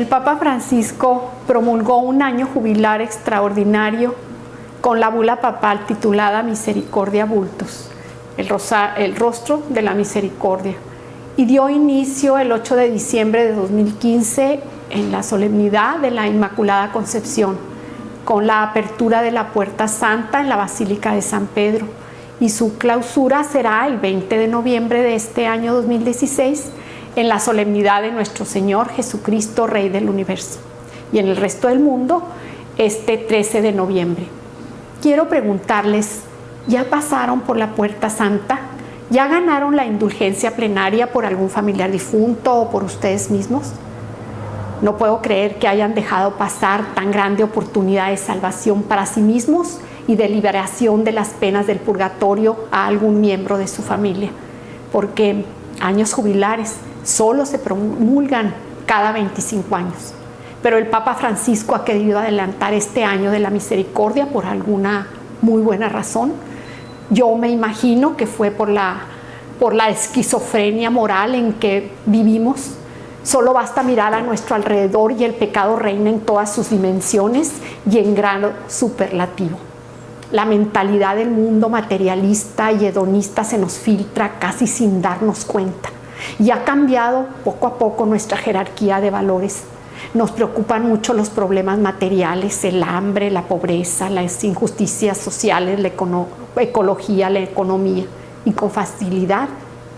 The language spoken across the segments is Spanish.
Papa Francisco promulgó un año jubilar extraordinario con la bula papal titulada Misericordia Vultus, el rostro de la misericordia, y dio inicio el 8 de diciembre de 2015 en la solemnidad de la Inmaculada Concepción, con la apertura de la Puerta Santa en la Basílica de San Pedro, y su clausura será el 20 de noviembre de este año 2016 en la solemnidad de nuestro Señor Jesucristo, Rey del Universo, y en el resto del mundo este 13 de noviembre. Quiero preguntarles, ¿ya pasaron por la Puerta Santa? ¿Ya ganaron la indulgencia plenaria por algún familiar difunto o por ustedes mismos? No puedo creer que hayan dejado pasar tan grande oportunidad de salvación para sí mismos y de liberación de las penas del purgatorio a algún miembro de su familia, porque años jubilares solo se promulgan cada 25 años. Pero el Papa Francisco ha querido adelantar este año de la misericordia por alguna muy buena razón. Yo me imagino que fue por la esquizofrenia moral en que vivimos. Solo basta mirar a nuestro alrededor y el pecado reina en todas sus dimensiones y en grado superlativo. La mentalidad del mundo materialista y hedonista se nos filtra casi sin darnos cuenta, y ha cambiado poco a poco nuestra jerarquía de valores. Nos preocupan mucho los problemas materiales, el hambre, la pobreza, las injusticias sociales, la ecología, la economía, y con facilidad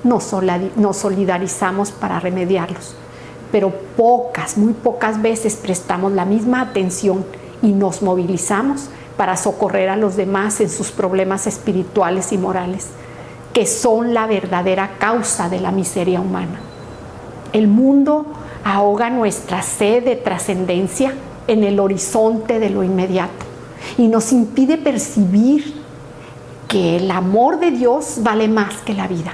nos solidarizamos para remediarlos. Pero muy pocas veces prestamos la misma atención y nos movilizamos para socorrer a los demás en sus problemas espirituales y morales, que son la verdadera causa de la miseria humana. El mundo ahoga nuestra sed de trascendencia en el horizonte de lo inmediato y nos impide percibir que el amor de Dios vale más que la vida.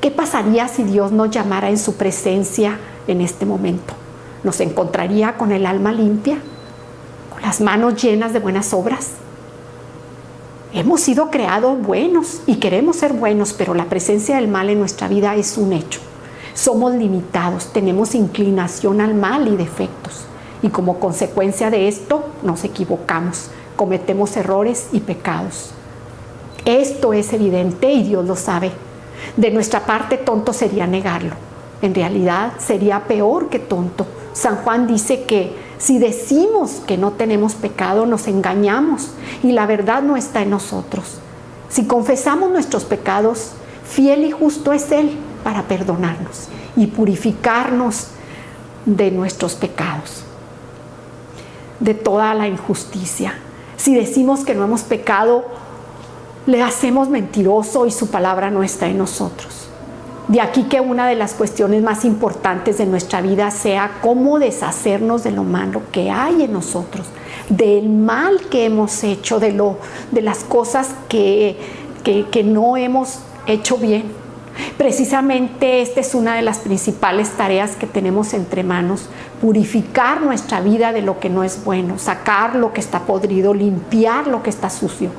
¿Qué pasaría si Dios nos llamara en su presencia en este momento? ¿Nos encontraría con el alma limpia? ¿Con las manos llenas de buenas obras? Hemos sido creados buenos y queremos ser buenos, pero la presencia del mal en nuestra vida es un hecho. Somos limitados, tenemos inclinación al mal y defectos, y como consecuencia de esto nos equivocamos, cometemos errores y pecados. Esto es evidente y Dios lo sabe. De nuestra parte, tonto sería negarlo. En realidad sería peor que tonto. San Juan dice que si decimos que no tenemos pecado, nos engañamos y la verdad no está en nosotros. Si confesamos nuestros pecados, fiel y justo es Él para perdonarnos y purificarnos de nuestros pecados, de toda la injusticia. Si decimos que no hemos pecado, le hacemos mentiroso y su palabra no está en nosotros. De aquí que una de las cuestiones más importantes de nuestra vida sea cómo deshacernos de lo malo que hay en nosotros, del mal que hemos hecho, de las cosas que no hemos hecho bien. Precisamente esta es una de las principales tareas que tenemos entre manos: purificar nuestra vida de lo que no es bueno, sacar lo que está podrido, limpiar lo que está sucio,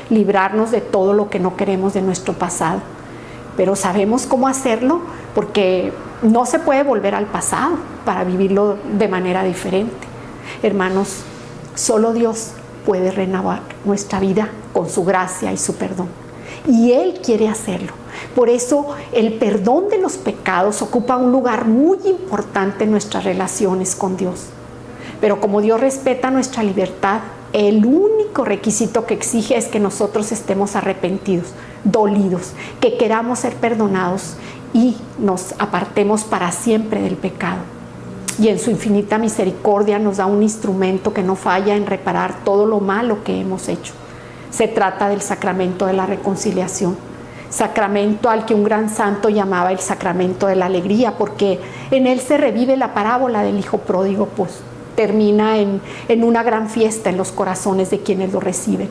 librarnos de todo lo que no queremos de nuestro pasado. Pero sabemos cómo hacerlo, porque no se puede volver al pasado para vivirlo de manera diferente. Hermanos, solo Dios puede renovar nuestra vida con su gracia y su perdón, y Él quiere hacerlo. Por eso el perdón de los pecados ocupa un lugar muy importante en nuestras relaciones con Dios. Pero como Dios respeta nuestra libertad, el único requisito que exige es que nosotros estemos arrepentidos, dolidos, que queramos ser perdonados y nos apartemos para siempre del pecado. Y en su infinita misericordia nos da un instrumento que no falla en reparar todo lo malo que hemos hecho. Se trata del sacramento de la reconciliación, sacramento al que un gran santo llamaba el sacramento de la alegría, porque en él se revive la parábola del hijo pródigo, pues termina en una gran fiesta en los corazones de quienes lo reciben.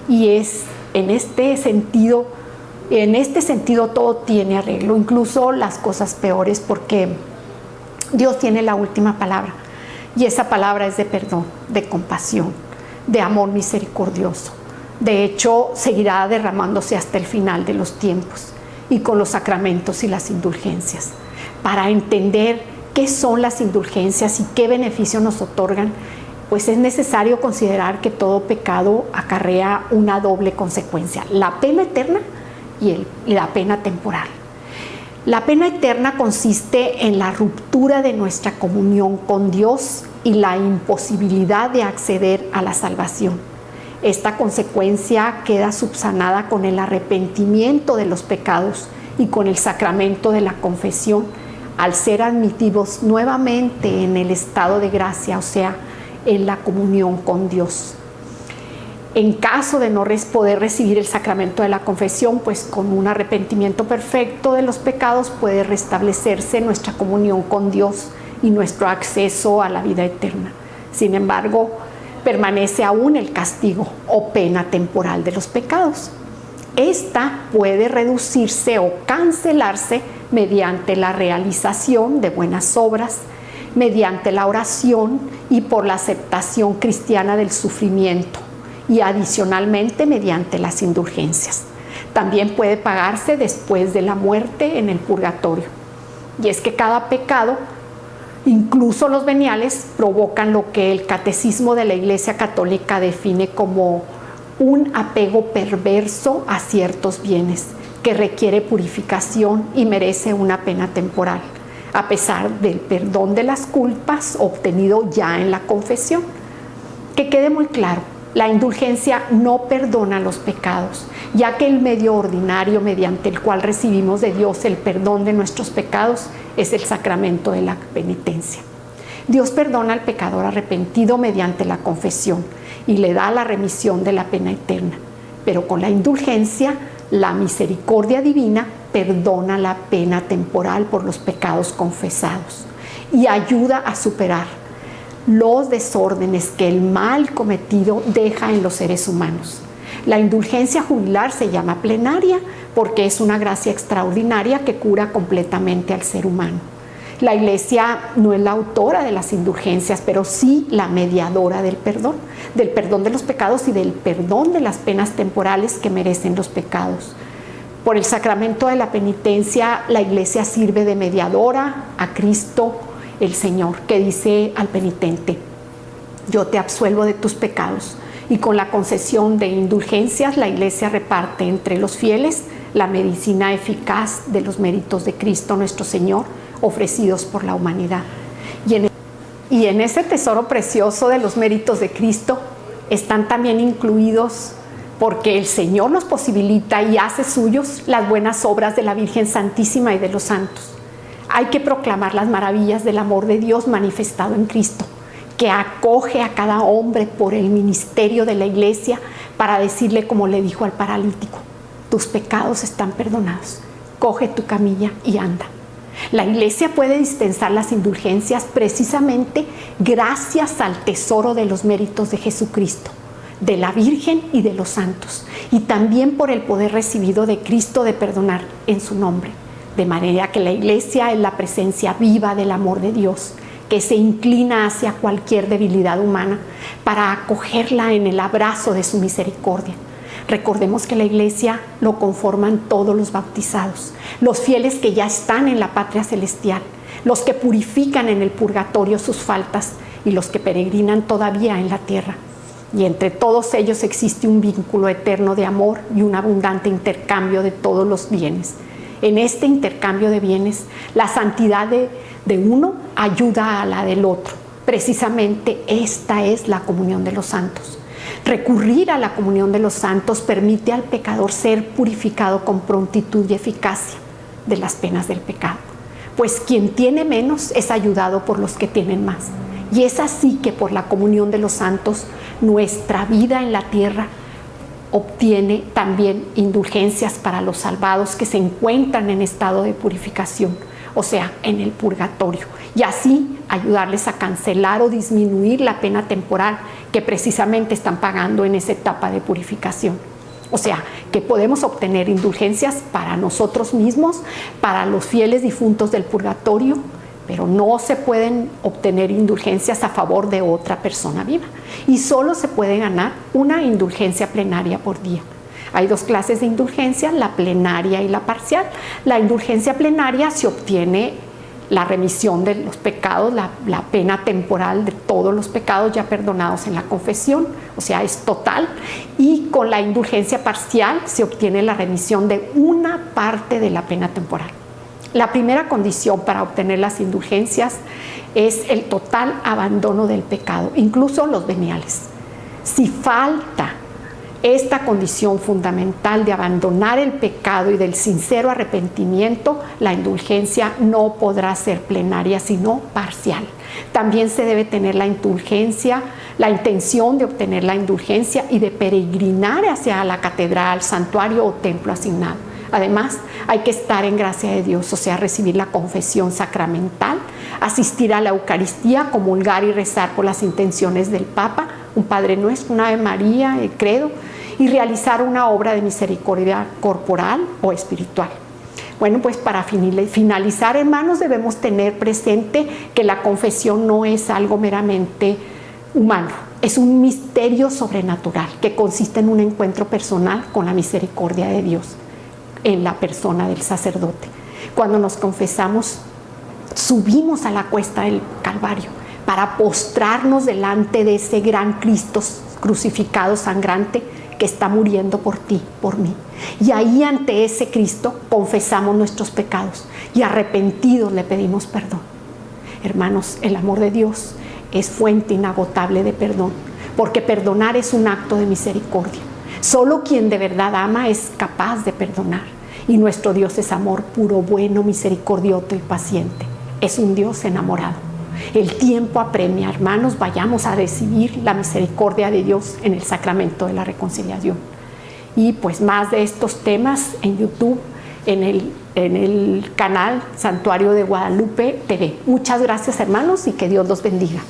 Y es en este sentido todo tiene arreglo, incluso las cosas peores, porque Dios tiene la última palabra, y esa palabra es de perdón, de compasión, de amor misericordioso. De hecho, seguirá derramándose hasta el final de los tiempos y con los sacramentos y las indulgencias, para entender ¿Qué son las indulgencias y qué beneficios nos otorgan? Pues es necesario considerar que todo pecado acarrea una doble consecuencia, la pena eterna y la pena temporal. La pena eterna consiste en la ruptura de nuestra comunión con Dios y la imposibilidad de acceder a la salvación. Esta consecuencia queda subsanada con el arrepentimiento de los pecados y con el sacramento de la confesión, al ser admitidos nuevamente en el estado de gracia, o sea, en la comunión con Dios. En caso de no poder recibir el sacramento de la confesión, pues con un arrepentimiento perfecto de los pecados puede restablecerse nuestra comunión con Dios y nuestro acceso a la vida eterna. Sin embargo, permanece aún el castigo o pena temporal de los pecados. Esta puede reducirse o cancelarse mediante la realización de buenas obras, mediante la oración y por la aceptación cristiana del sufrimiento, y adicionalmente mediante las indulgencias. También puede pagarse después de la muerte en el purgatorio. Y es que cada pecado, incluso los veniales, provocan lo que el Catecismo de la Iglesia Católica define como un apego perverso a ciertos bienes, que requiere purificación y merece una pena temporal, a pesar del perdón de las culpas obtenido ya en la confesión. Que quede muy claro, la indulgencia no perdona los pecados, ya que el medio ordinario mediante el cual recibimos de Dios el perdón de nuestros pecados es el sacramento de la penitencia. Dios perdona al pecador arrepentido mediante la confesión y le da la remisión de la pena eterna, pero con la indulgencia, la misericordia divina perdona la pena temporal por los pecados confesados y ayuda a superar los desórdenes que el mal cometido deja en los seres humanos. La indulgencia jubilar se llama plenaria porque es una gracia extraordinaria que cura completamente al ser humano. La Iglesia no es la autora de las indulgencias, pero sí la mediadora del perdón de los pecados y del perdón de las penas temporales que merecen los pecados. Por el sacramento de la penitencia, la Iglesia sirve de mediadora a Cristo el Señor, que dice al penitente: yo te absuelvo de tus pecados. Y con la concesión de indulgencias, la Iglesia reparte entre los fieles la medicina eficaz de los méritos de Cristo nuestro Señor, ofrecidos por la humanidad. Y en ese tesoro precioso de los méritos de Cristo están también incluidos, porque el Señor nos posibilita y hace suyos las buenas obras de la Virgen Santísima y de los santos. Hay que proclamar las maravillas del amor de Dios manifestado en Cristo, que acoge a cada hombre por el ministerio de la Iglesia para decirle, como le dijo al paralítico: tus pecados están perdonados, coge tu camilla y anda. La Iglesia puede dispensar las indulgencias precisamente gracias al tesoro de los méritos de Jesucristo, de la Virgen y de los santos, y también por el poder recibido de Cristo de perdonar en su nombre. De manera que la Iglesia es la presencia viva del amor de Dios, que se inclina hacia cualquier debilidad humana para acogerla en el abrazo de su misericordia. Recordemos que la Iglesia lo conforman todos los bautizados, los fieles que ya están en la patria celestial, los que purifican en el purgatorio sus faltas y los que peregrinan todavía en la tierra. Y entre todos ellos existe un vínculo eterno de amor y un abundante intercambio de todos los bienes. En este intercambio de bienes, la santidad de uno ayuda a la del otro. Precisamente esta es la comunión de los santos. Recurrir a la comunión de los santos permite al pecador ser purificado con prontitud y eficacia de las penas del pecado, pues quien tiene menos es ayudado por los que tienen más. Y es así que por la comunión de los santos nuestra vida en la tierra obtiene también indulgencias para los salvados que se encuentran en estado de purificación, o sea, en el purgatorio, y así ayudarles a cancelar o disminuir la pena temporal que precisamente están pagando en esa etapa de purificación. O sea, que podemos obtener indulgencias para nosotros mismos, para los fieles difuntos del purgatorio, pero no se pueden obtener indulgencias a favor de otra persona viva. Y solo se puede ganar una indulgencia plenaria por día. Hay dos clases de indulgencia, la plenaria y la parcial. La indulgencia plenaria se obtiene la remisión de los pecados, la pena temporal de todos los pecados ya perdonados en la confesión, o sea, es total, y con la indulgencia parcial se obtiene la remisión de una parte de la pena temporal. La primera condición para obtener las indulgencias es el total abandono del pecado, incluso los veniales. Si falta esta condición fundamental de abandonar el pecado y del sincero arrepentimiento, la indulgencia no podrá ser plenaria, sino parcial. También se debe tener la indulgencia, la intención de obtener la indulgencia y de peregrinar hacia la catedral, santuario o templo asignado. Además, hay que estar en gracia de Dios, o sea, recibir la confesión sacramental, asistir a la Eucaristía, comulgar y rezar por las intenciones del Papa, un Padre Nuestro, una Ave María, el credo, y realizar una obra de misericordia corporal o espiritual. Bueno, pues para finalizar, hermanos, debemos tener presente que la confesión no es algo meramente humano, es un misterio sobrenatural que consiste en un encuentro personal con la misericordia de Dios en la persona del sacerdote. Cuando nos confesamos, subimos a la cuesta del Calvario para postrarnos delante de ese gran Cristo crucificado, sangrante, que está muriendo por ti, por mí. Y ahí ante ese Cristo confesamos nuestros pecados y arrepentidos le pedimos perdón. Hermanos, el amor de Dios es fuente inagotable de perdón, porque perdonar es un acto de misericordia. Solo quien de verdad ama es capaz de perdonar. Y nuestro Dios es amor puro, bueno, misericordioso y paciente. Es un Dios enamorado. El tiempo apremia, hermanos, vayamos a recibir la misericordia de Dios en el sacramento de la reconciliación. Y pues más de estos temas en YouTube, en el canal Santuario de Guadalupe TV. Muchas gracias, hermanos, y que Dios los bendiga.